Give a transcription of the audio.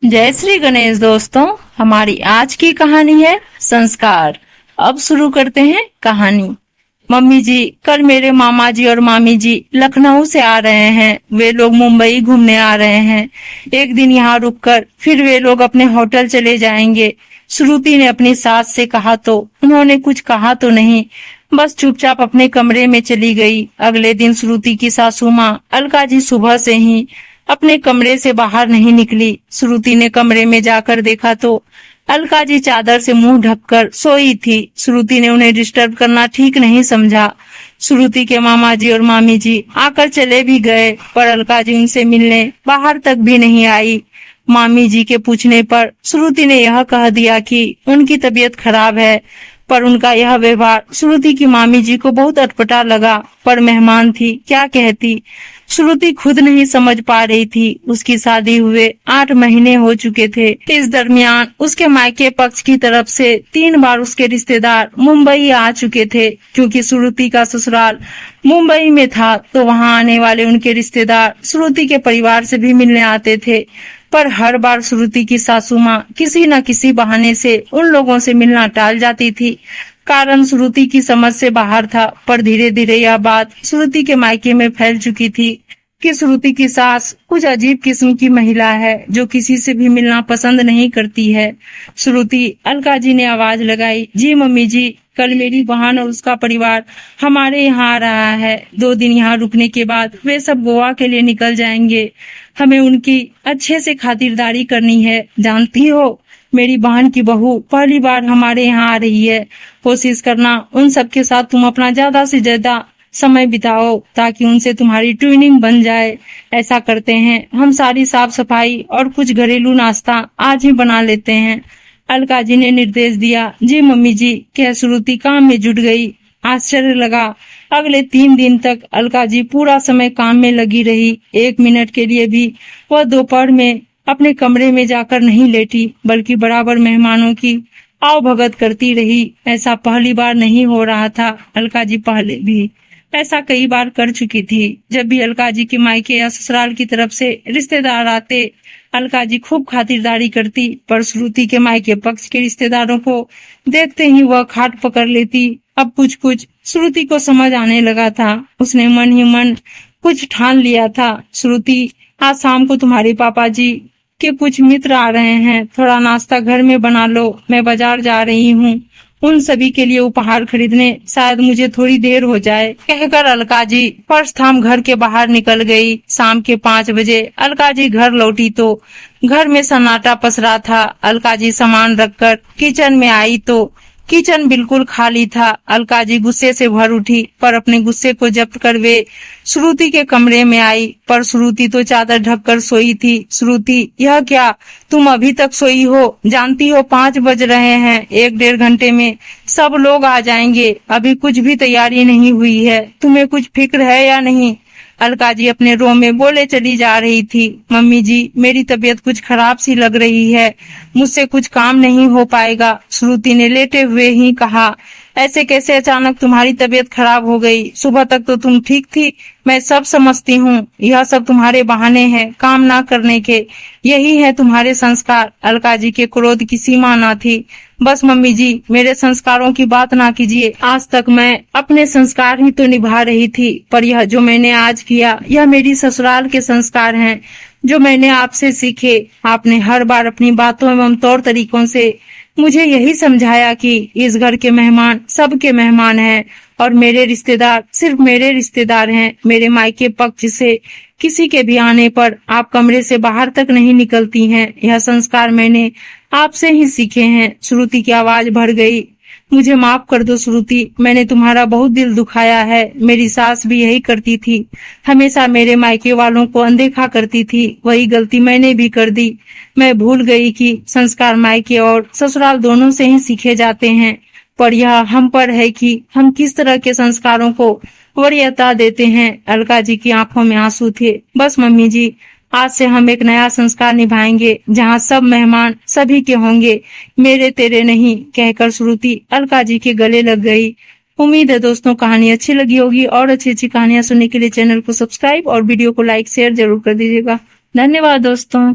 जय श्री गणेश दोस्तों। हमारी आज की कहानी है संस्कार। अब शुरू करते हैं कहानी। मम्मी जी, कल मेरे मामा जी और मामी जी लखनऊ से आ रहे हैं। वे लोग मुंबई घूमने आ रहे हैं। एक दिन यहाँ रुककर फिर वे लोग अपने होटल चले जाएंगे। श्रुति ने अपनी सास से कहा तो उन्होंने कुछ कहा तो नहीं, बस चुपचाप अपने कमरे में चली गई। अगले दिन श्रुति की सासू माँ अलका जी सुबह से ही अपने कमरे से बाहर नहीं निकली। श्रुति ने कमरे में जाकर देखा तो अलका जी चादर से मुंह ढककर सोई थी। श्रुति ने उन्हें डिस्टर्ब करना ठीक नहीं समझा। श्रुति के मामा जी और मामी जी आकर चले भी गए, पर अलका जी उनसे मिलने बाहर तक भी नहीं आई। मामी जी के पूछने पर श्रुति ने यह कह दिया कि उनकी तबीयत खराब है, पर उनका यह व्यवहार श्रुति की मामी जी को बहुत अटपटा लगा। पर मेहमान थी, क्या कहती। श्रुति खुद नहीं समझ पा रही थी। उसकी शादी हुए 8 महीने हो चुके थे। इस दरमियान उसके मायके पक्ष की तरफ से 3 बार उसके रिश्तेदार मुंबई आ चुके थे। क्योंकि श्रुति का ससुराल मुंबई में था तो वहां आने वाले उनके रिश्तेदार श्रुति के परिवार से भी मिलने आते थे। पर हर बार श्रुति की सासू माँ किसी न किसी बहाने से उन लोगों से मिलना टाल जाती थी। कारण श्रुति की समझ से बाहर था। पर धीरे धीरे यह बात श्रुति के मायके में फैल चुकी थी कि श्रुति की सास कुछ अजीब किस्म की महिला है जो किसी से भी मिलना पसंद नहीं करती है। श्रुति, अलका जी ने आवाज लगाई। जी मम्मी जी, कल मेरी बहन और उसका परिवार हमारे यहाँ आ रहा है। 2 दिन यहाँ रुकने के बाद वे सब गोवा के लिए निकल जाएंगे। हमें उनकी अच्छे से खातिरदारी करनी है। जानती हो, मेरी बहन की बहू पहली बार हमारे यहाँ आ रही है। कोशिश करना उन सबके साथ तुम अपना ज्यादा से ज्यादा समय बिताओ ताकि उनसे तुम्हारी ट्विनिंग बन जाए। ऐसा करते हैं, हम सारी साफ सफाई और कुछ घरेलू नाश्ता आज ही बना लेते हैं। अलका जी ने निर्देश दिया। जी मम्मी जी, क्या श्रुति काम में जुट गई। आश्चर्य लगा। अगले 3 दिन तक अलका जी पूरा समय काम में लगी रही। 1 मिनट के लिए भी वह दोपहर में अपने कमरे में जाकर नहीं लेटी, बल्कि बराबर मेहमानों की आवभगत करती रही। ऐसा पहली बार नहीं हो रहा था। अलका जी पहले भी ऐसा कई बार कर चुकी थी। जब भी अलका जी के मायके या ससुराल की तरफ से रिश्तेदार आते, अलका जी खूब खातिरदारी करती। पर श्रुति के मायके पक्ष के रिश्तेदारों को देखते ही वह खाट पकड़ लेती। अब कुछ कुछ श्रुति को समझ आने लगा था। उसने मन ही मन कुछ ठान लिया था। श्रुति, आज शाम को तुम्हारे पापा जी के कुछ मित्र आ रहे हैं। थोड़ा नाश्ता घर में बना लो। मैं बाजार जा रही हूँ उन सभी के लिए उपहार खरीदने। शायद मुझे थोड़ी देर हो जाए। कहकर अलका जी पर्स थाम घर के बाहर निकल गई। शाम के 5 बजे अलका जी घर लौटी तो घर में सन्नाटा पसरा था। अलका जी सामान रखकर किचन में आई तो किचन बिल्कुल खाली था। अलका जी गुस्से से भर उठी, पर अपने गुस्से को जब्त कर वे श्रुति के कमरे में आई। पर श्रुति तो चादर ढककर सोई थी। श्रुति, यह क्या, तुम अभी तक सोई हो। जानती हो 5 बज रहे हैं। 1-1.5 घंटे में सब लोग आ जाएंगे। अभी कुछ भी तैयारी नहीं हुई है। तुम्हें कुछ फिक्र है या नहीं। अलका जी अपने रूम में बोले चली जा रही थी। मम्मी जी, मेरी तबीयत कुछ खराब सी लग रही है। मुझसे कुछ काम नहीं हो पाएगा। श्रुति ने लेटे हुए ही कहा। ऐसे कैसे अचानक तुम्हारी तबीयत खराब हो गई। सुबह तक तो तुम ठीक थी। मैं सब समझती हूँ। यह सब तुम्हारे बहाने हैं काम ना करने के। यही है तुम्हारे संस्कार। अलका जी के क्रोध की सीमा न थी। बस मम्मी जी, मेरे संस्कारों की बात ना कीजिए। आज तक मैं अपने संस्कार ही तो निभा रही थी, पर यह जो मैंने आज किया, यह मेरी ससुराल के संस्कार हैं जो मैंने आपसे सीखे। आपने हर बार अपनी बातों एवं तौर तरीकों से मुझे यही समझाया कि इस घर के मेहमान सबके मेहमान हैं और मेरे रिश्तेदार सिर्फ मेरे रिश्तेदार हैं। मेरे मायके पक्ष से किसी के भी आने पर आप कमरे से बाहर तक नहीं निकलती हैं। यह संस्कार मैंने आपसे ही सीखे हैं। श्रुति की आवाज भर गई। मुझे माफ कर दो श्रुति, मैंने तुम्हारा बहुत दिल दुखाया है। मेरी सास भी यही करती थी, हमेशा मेरे मायके वालों को अनदेखा करती थी। वही गलती मैंने भी कर दी। मैं भूल गई कि संस्कार मायके और ससुराल दोनों से ही सीखे जाते हैं, पर यह हम पर है कि हम किस तरह के संस्कारों को वरीयता देते हैं। अलका जी की आंखों में आंसू थे। बस मम्मी जी, आज से हम एक नया संस्कार निभाएंगे जहाँ सब मेहमान सभी के होंगे, मेरे तेरे नहीं। कहकर श्रुति अलका जी के गले लग गई। उम्मीद है दोस्तों कहानी अच्छी लगी होगी और अच्छी अच्छी कहानियां सुनने के लिए चैनल को सब्सक्राइब और वीडियो को लाइक शेयर जरूर कर दीजिएगा। धन्यवाद दोस्तों।